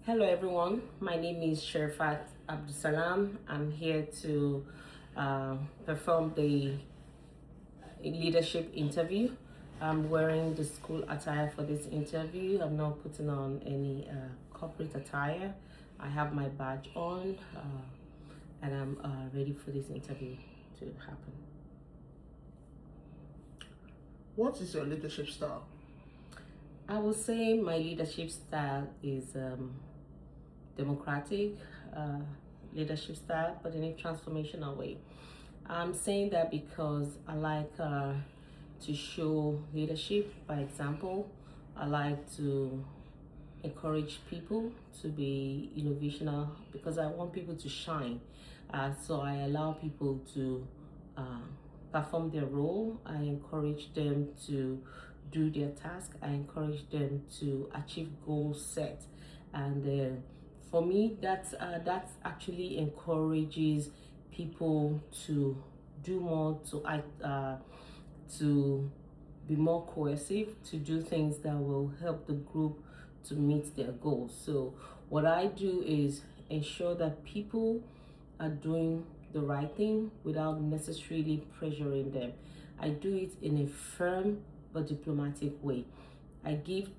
Hello everyone, my name is Sherfat Abdusalam. I'm here to perform the leadership interview. I'm wearing the school attire for this interview. I'm not putting on any corporate attire. I have my badge on and I'm ready for this interview to happen. What is your leadership style? I would say my leadership style is democratic leadership style, but in a transformational way. I'm saying that because I like to show leadership by example. I like to encourage people to be innovational because I want people to shine. So I allow people to uh, perform their role. I encourage them to do their task. I encourage them to achieve goals set. And for me, that actually encourages people to do more, to act, to be more cohesive, to do things that will help the group to meet their goals. So what I do is ensure that people are doing the right thing without necessarily pressuring them. I do it in a firm but diplomatic way. I give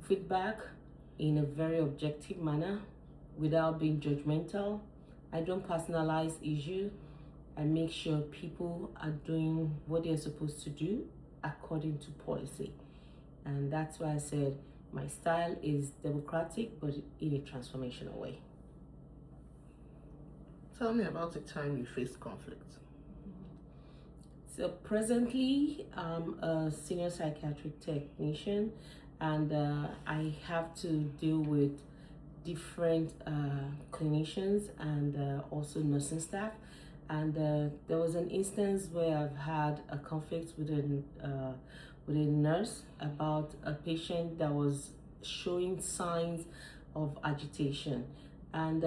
feedback in a very objective manner without being judgmental. I don't personalize issues. I make sure people are doing what they're supposed to do according to policy. And that's why I said my style is democratic but in a transformational way. Tell me about a time you faced conflict. So presently, I'm a senior psychiatric technician, and I have to deal with different clinicians and also nursing staff. And there was an instance where I've had a conflict with a nurse about a patient that was showing signs of agitation, and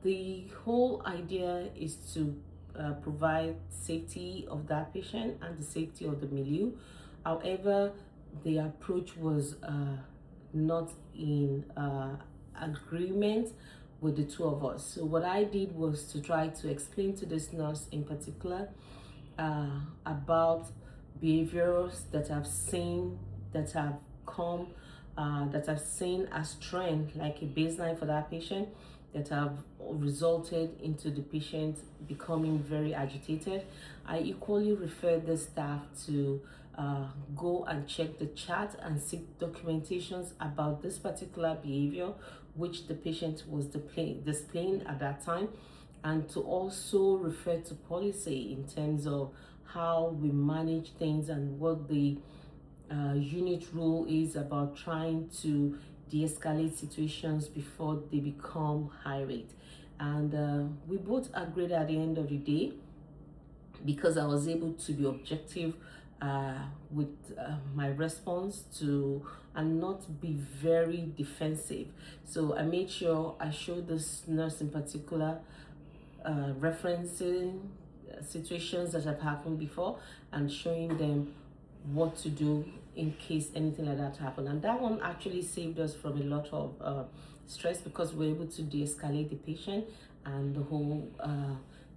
the whole idea is to provide safety of that patient and the safety of the milieu. However, the approach was not in agreement with the two of us. So what I did was to try to explain to this nurse in particular about behaviors that I've seen, that have come, that I've seen as trend, like a baseline for that patient, that have resulted into the patient becoming very agitated. I equally refer the staff to go and check the chat and seek documentations about this particular behavior which the patient was displaying at that time, and to also refer to policy in terms of how we manage things and what the unit rule is about trying to de-escalate situations before they become high rate. And we both agreed at the end of the day, because I was able to be objective with my response to, and not be very defensive. So I made sure I showed this nurse in particular referencing situations that have happened before and showing them what to do in case anything like that happened. And that one actually saved us from a lot of stress, because we were able to de-escalate the patient and the whole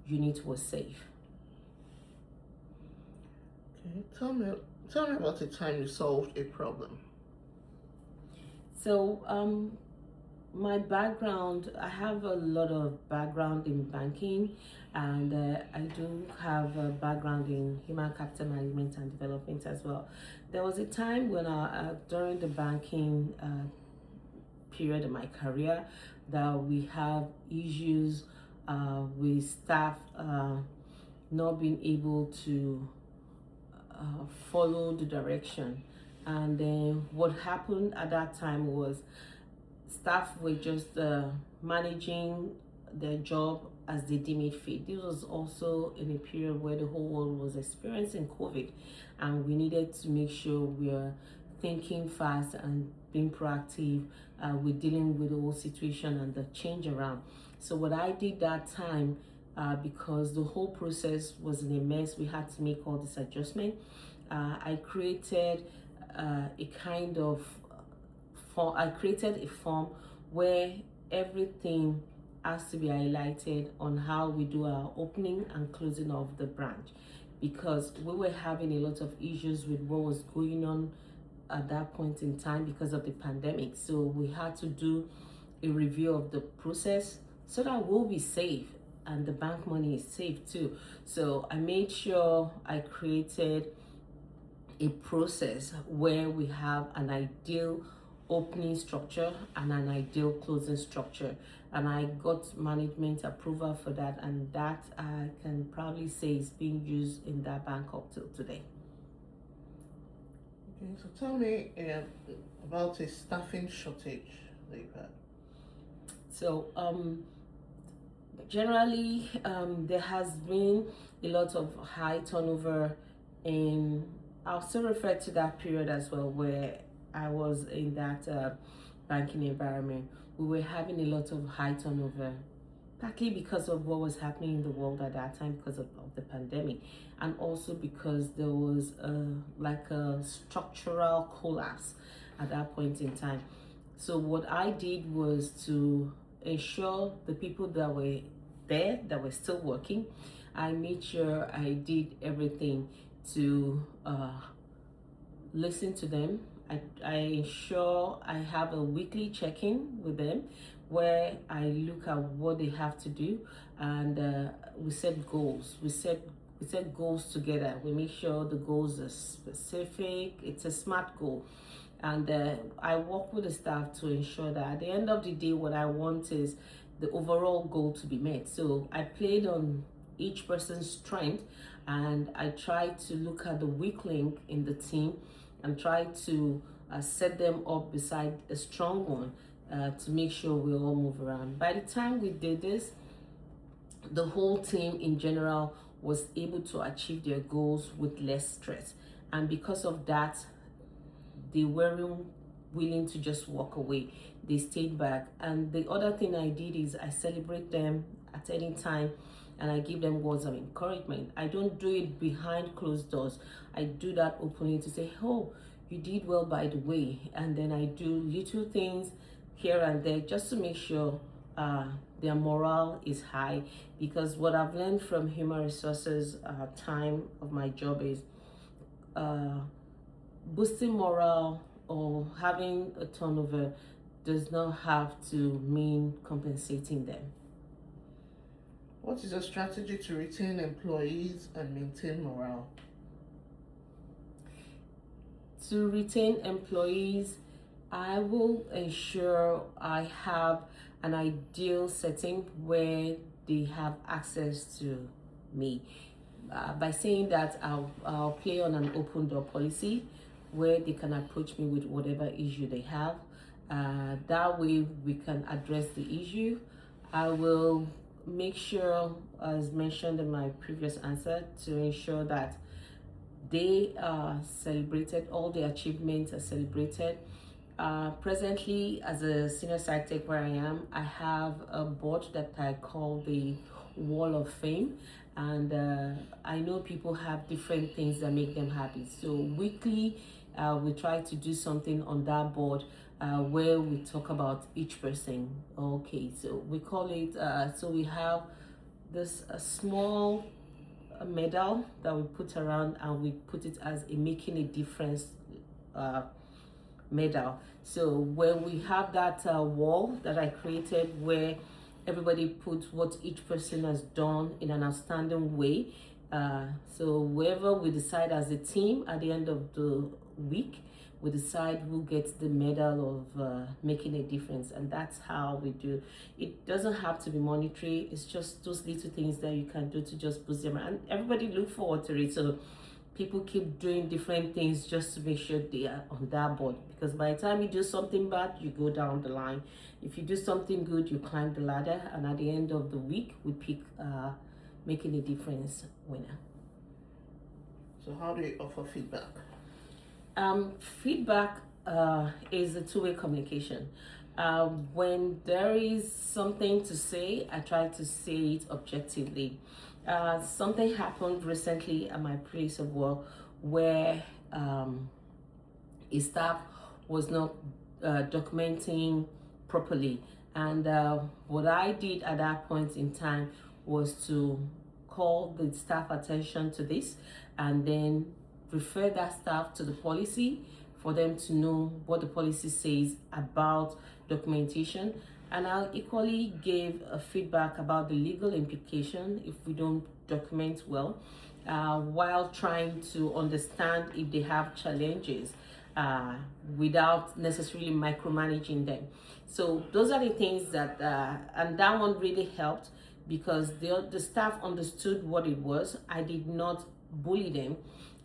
unit was safe. Okay, tell me about a time you solved a problem. So my background, I have a lot of background in banking, and I do have a background in human capital management and development as well. There was a time when during the banking period of my career, that we have issues with staff not being able to follow the direction. And then what happened at that time was staff were just managing their job as they deem it fit. This was also in a period where the whole world was experiencing COVID, and we needed to make sure we are thinking fast and being proactive with dealing with the whole situation and the change around. So what I did that time, because the whole process was in a mess, we had to make all this adjustment. I created a kind of I created a form where everything has to be highlighted on how we do our opening and closing of the branch, because we were having a lot of issues with what was going on at that point in time because of the pandemic. So we had to do a review of the process so that we'll be safe and the bank money is safe too. So I made sure I created a process where we have an ideal opening structure and an ideal closing structure, and I got management approval for that, and that I can probably say is being used in that bank up till today. Okay, so tell me about a staffing shortage that you've had. So generally there has been a lot of high turnover, and I'll still refer to that period as well where I was in that banking environment. We were having a lot of high turnover, partly because of what was happening in the world at that time because of the pandemic, and also because there was like a structural collapse at that point in time. So what I did was to ensure the people that were there, that were still working, I made sure I did everything to listen to them. I ensure I have a weekly check-in with them where I look at what they have to do, and we set goals. We set goals together. We make sure the goals are specific. It's a SMART goal. And I work with the staff to ensure that at the end of the day, what I want is the overall goal to be met. So I played on each person's strength, and I try to look at the weak link in the team and try to set them up beside a strong one to make sure we all move around. By the time we did this, the whole team in general was able to achieve their goals with less stress. And because of that, they weren't willing to just walk away. They stayed back. And the other thing I did is I celebrate them at any time, and I give them words of encouragement. I don't do it behind closed doors. I do that openly to say, oh, you did well, by the way. And then I do little things here and there just to make sure their morale is high. Because what I've learned from human resources time of my job is boosting morale or having a turnover does not have to mean compensating them. What is your strategy to retain employees and maintain morale? To retain employees, I will ensure I have an ideal setting where they have access to me. By saying that, I'll play on an open door policy where they can approach me with whatever issue they have. That way we can address the issue. I will make sure, as mentioned in my previous answer, to ensure that they are celebrated, all the achievements are celebrated. Presently, as a senior psych tech where I am, I have a board that I call the Wall of Fame, and I know people have different things that make them happy. So weekly, we try to do something on that board where we talk about each person. Okay, so we call it, so we have this small medal that we put around, and we put it as a making a difference medal. So when we have that wall that I created where everybody puts what each person has done in an outstanding way, so whoever we decide as a team at the end of the week, we decide who gets the medal of making a difference. And that's how we do. It doesn't have to be monetary. It's just those little things that you can do to just boost them, and everybody look forward to it. So people keep doing different things just to make sure they are on that board, because by the time you do something bad, you go down the line. If you do something good, you climb the ladder, and at the end of the week, we pick making a difference winner. So how do you offer feedback? Feedback is a two-way communication. When there is something to say, I try to say it objectively. Something happened recently at my place of work where a staff was not documenting properly. And what I did at that point in time was to call the staff attention to this and then refer that staff to the policy for them to know what the policy says about documentation. And I equally gave a feedback about the legal implication if we don't document well, while trying to understand if they have challenges without necessarily micromanaging them. So those are the things that, and that one really helped because the staff understood what it was. I did not bully them.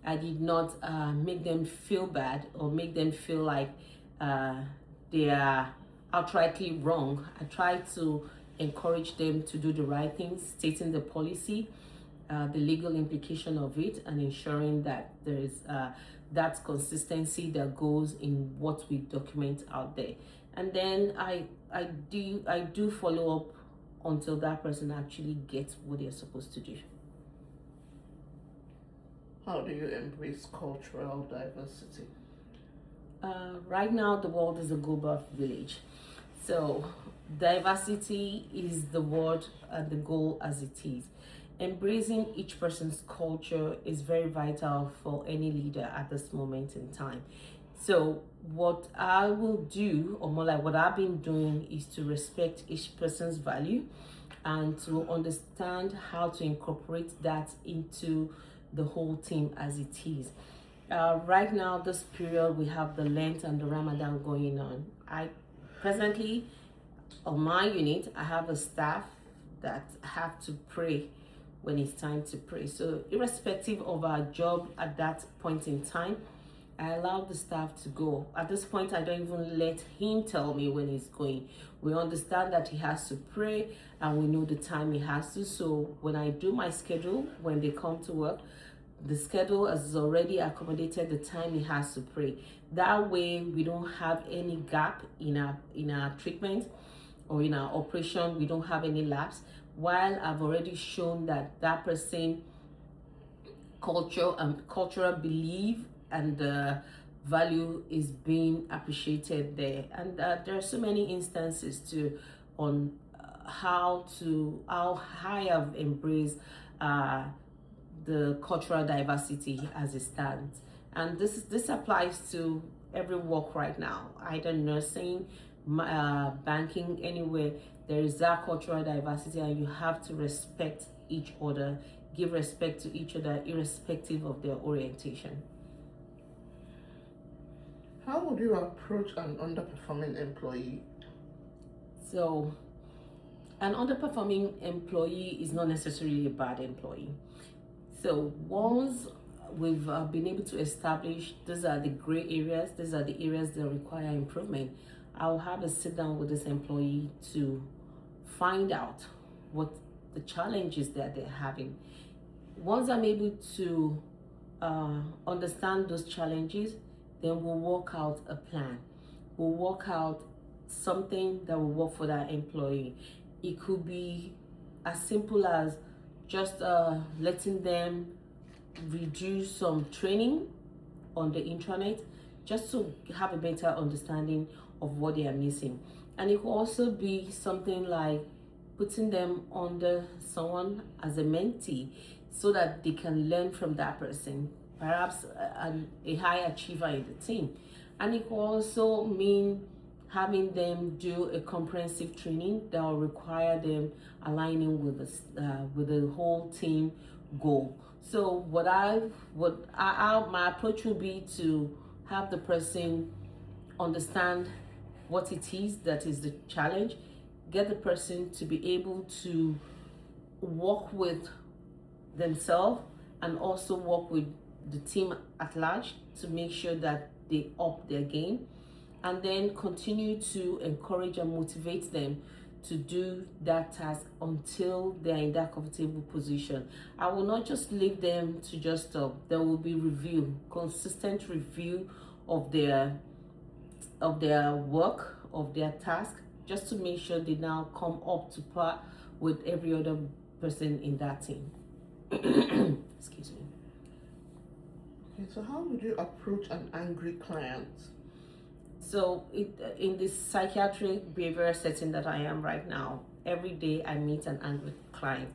I did not make them feel bad or make them feel like they are outrightly wrong. I tried to encourage them to do the right things, stating the policy, the legal implication of it, and ensuring that there is that consistency that goes in what we document out there. And then I do follow up until that person actually gets what they're supposed to do. How do you embrace cultural diversity? Right now, the world is a global village. So, diversity is the word and the goal as it is. Embracing each person's culture is very vital for any leader at this moment in time. So, what I will do, or more like what I've been doing, is to respect each person's value and to understand how to incorporate that into the whole team as it is. Right now, this period, we have the Lent and the Ramadan going on. I presently, on my unit, I have a staff that have to pray when it's time to pray. So irrespective of our job at that point in time, I allow the staff to go. At this point, I don't even let him tell me when he's going. We understand that he has to pray and we know the time he has to. So when I do my schedule, when they come to work, the schedule has already accommodated the time he has to pray. That way, we don't have any gap in our treatment or in our operation. We don't have any lapse. While I've already shown that that person cultural belief and value is being appreciated there. And there are so many instances too on how high I've embraced the cultural diversity as it stands. And this applies to every work right now, either nursing, banking, anywhere. There is that cultural diversity, and you have to respect each other, give respect to each other, irrespective of their orientation. How would you approach an underperforming employee? So, an underperforming employee is not necessarily a bad employee. So, once we've been able to establish these are the gray areas, these are the areas that require improvement, I'll have a sit down with this employee to find out what the challenges that they're having. Once I'm able to understand those challenges, then we'll work out a plan. We'll work out something that will work for that employee. It could be as simple as just letting them reduce some training on the intranet just to have a better understanding of what they are missing. And it could also be something like putting them under someone as a mentee so that they can learn from that person, perhaps a high achiever in the team. And it could also mean having them do a comprehensive training that will require them aligning with the whole team goal. So my approach will be to have the person understand what it is that is the challenge, get the person to be able to work with themselves and also work with the team at large to make sure that they up their game, and then continue to encourage and motivate them to do that task until they're in that comfortable position. I will not just leave them to just stop. There will be consistent review of their work, of their task, just to make sure they now come up to par with every other person in that team. Excuse me. Okay, so how would you approach an angry client? So in this psychiatric behavioral setting that I am right now, every day I meet an angry client.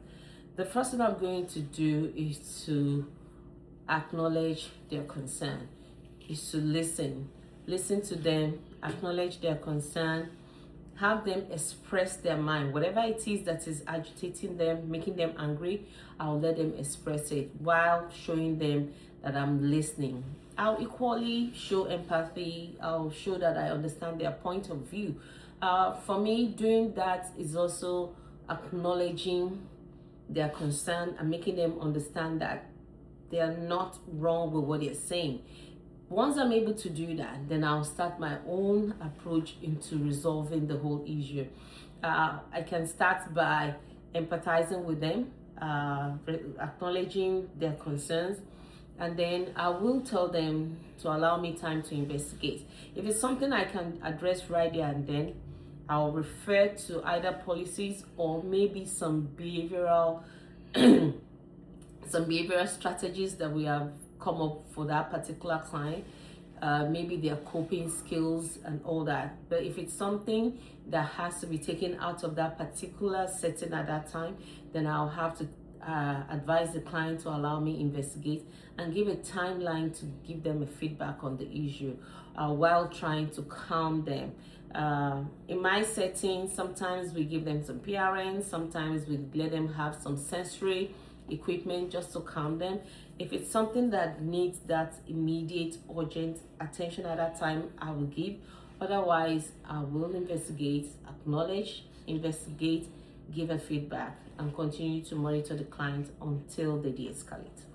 The first thing I'm going to do is to acknowledge their concern, is to listen to them, acknowledge their concern, have them express their mind. Whatever it is that is agitating them, making them angry, I'll let them express it while showing them that I'm listening. I'll equally show empathy. I'll show that I understand their point of view. For me, doing that is also acknowledging their concern and making them understand that they are not wrong with what they're saying. Once I'm able to do that, then I'll start my own approach into resolving the whole issue. I can start by empathizing with them, acknowledging their concerns, and then I will tell them to allow me time to investigate. If it's something I can address right there and then, I'll refer to either policies or maybe some behavioral some behavioral strategies that we have come up for that particular client, maybe their coping skills and all that. But if it's something that has to be taken out of that particular setting at that time, then I'll have to advise the client to allow me investigate and give a timeline to give them a feedback on the issue while trying to calm them. In my setting, sometimes we give them some PRN, sometimes we let them have some sensory equipment just to calm them. If it's something that needs that immediate urgent attention at that time, I will give. Otherwise, I will investigate, acknowledge, investigate, give a feedback, and continue to monitor the client until they de-escalate.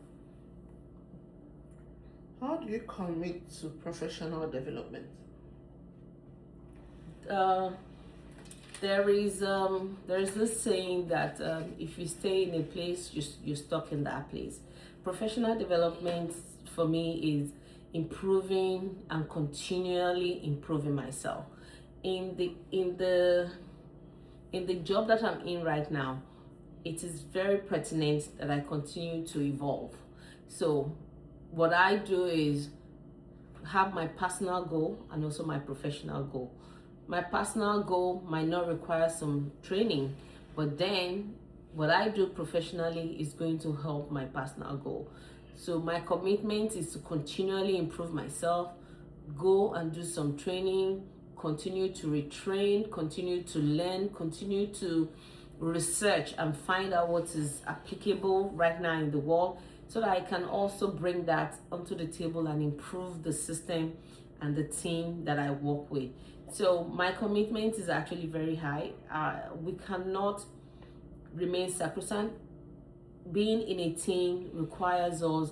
How do you commit to professional development? There is this saying that if you stay in a place, you're stuck in that place. Professional development for me is improving and continually improving myself. In the job that I'm in right now, it is very pertinent that I continue to evolve. So what I do is have my personal goal and also my professional goal. My personal goal might not require some training, but then what I do professionally is going to help my personal goal. So my commitment is to continually improve myself, go and do some training, continue to retrain, continue to learn, continue to research and find out what is applicable right now in the world, so that I can also bring that onto the table and improve the system and the team that I work with. So my commitment is actually very high. We cannot remain sacrosanct. Being in a team requires us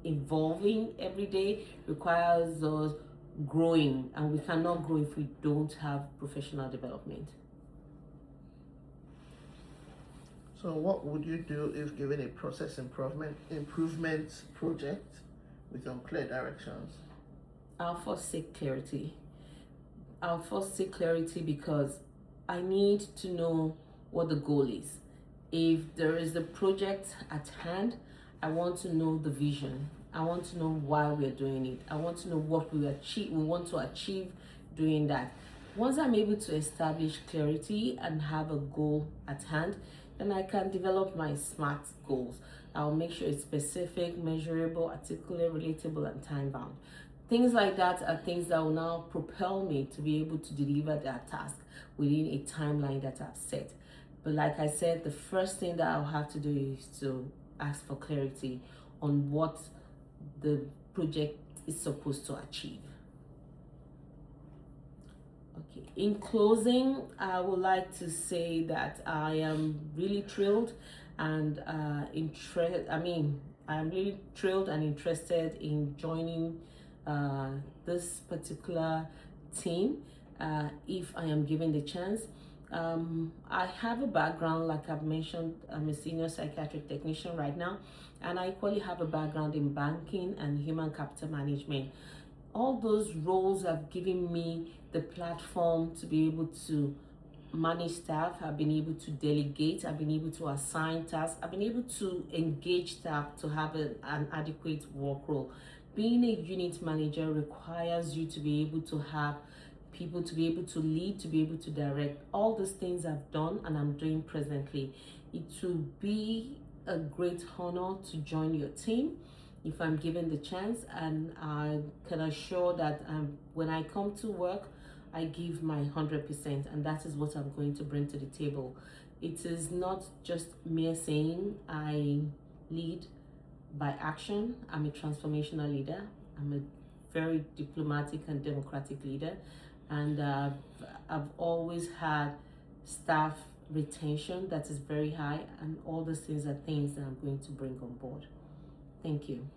evolving every day, requires us growing, and we cannot grow if we don't have professional development. So what would you do if given a process improvement project with unclear directions? I'll first seek clarity. Because I need to know what the goal is. If there is a project at hand, I want to know the vision. I want to know why we're doing it. I want to know what we want to achieve doing that. Once I'm able to establish clarity and have a goal at hand, then I can develop my SMART goals. I'll make sure it's specific, measurable, articulate, relatable, and time bound. Things like that are things that will now propel me to be able to deliver that task within a timeline that I've set. But like I said, the first thing that I'll have to do is to ask for clarity on what the project is supposed to achieve. Okay. In closing, I would like to say that I am really thrilled and I'm really thrilled and interested in joining this particular team if I am given the chance. I have a background, like I've mentioned, I'm a senior psychiatric technician right now, and I equally have a background in banking and human capital management. All those roles have given me the platform to be able to manage staff. I've been able to delegate, I've been able to assign tasks, I've been able to engage staff to have an adequate work role. Being a unit manager requires you to be able to have people to be able to lead, to be able to direct. All these things I've done and I'm doing presently. It will be a great honor to join your team if I'm given the chance, and I can assure that when I come to work, I give my 100%, and that is what I'm going to bring to the table. It is not just mere saying. I lead by action. I'm a transformational leader. I'm a very diplomatic and democratic leader, and I've always had staff retention that is very high, and all these things are things that I'm going to bring on board. Thank you.